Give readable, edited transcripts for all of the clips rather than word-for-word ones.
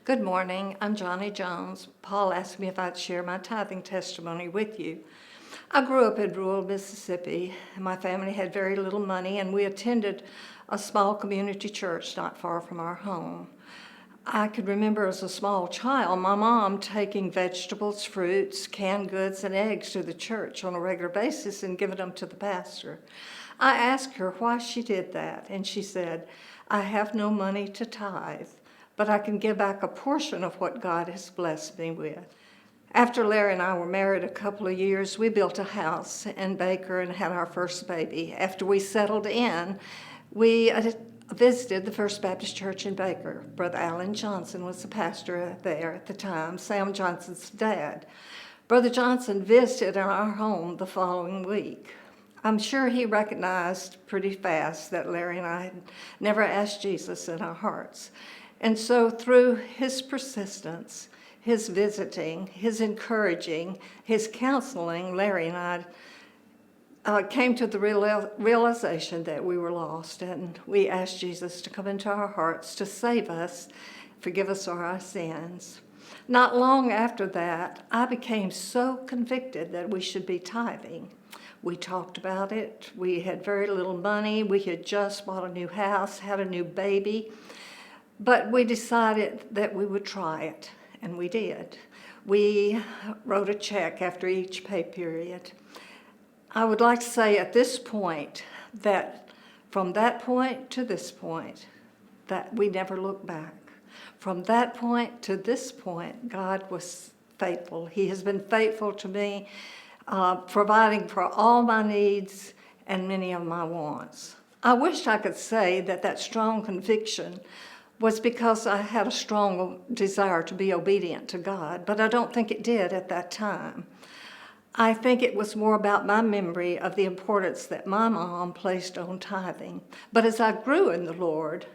Good morning. I'm Johnny Jones. Paul asked me if I'd share my tithing testimony with you. I grew up in rural Mississippi. My family had very little money, and we attended a small community church not far from our home. I could remember as a small child my mom taking vegetables, fruits, canned goods, and eggs to the church on a regular basis and giving them to the pastor. I asked her why she did that, and she said, "I have no money to tithe, but I can give back a portion of what God has blessed me with." After Larry and I were married a couple of years, we built a house in Baker and had our first baby. After we settled in, we visited the First Baptist Church in Baker. Brother Alan Johnson was the pastor there at the time, Sam Johnson's dad. Brother Johnson visited our home the following week. I'm sure he recognized pretty fast that Larry and I had never asked Jesus in our hearts. And so through his persistence, his visiting, his encouraging, his counseling, Larry and I came to the realization that we were lost, and we asked Jesus to come into our hearts to save us, forgive us of our sins. Not long after that, I became so convicted that we should be tithing. We talked about it. We had very little money. We had just bought a new house, had a new baby. But we decided that we would try it, and we did. We wrote a check after each pay period. I would like to say at this point that from that point to this point, that we never looked back. From that point to this point, God was faithful. He has been faithful to me, providing for all my needs and many of my wants. I wish I could say that strong conviction was because I had a strong desire to be obedient to God, but I don't think it did at that time. I think it was more about my memory of the importance that my mom placed on tithing. But as I grew in the Lord,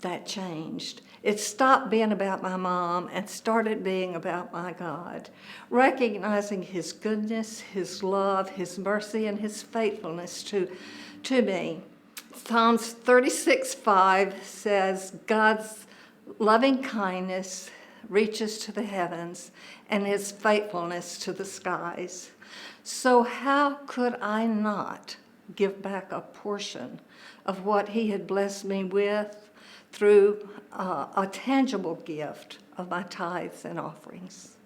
that changed. It stopped being about my mom and started being about my God, recognizing His goodness, His love, His mercy, and His faithfulness to me. Psalms 36:5 says, "God's loving kindness reaches to the heavens and His faithfulness to the skies." So how could I not give back a portion of what He had blessed me with through a tangible gift of my tithes and offerings?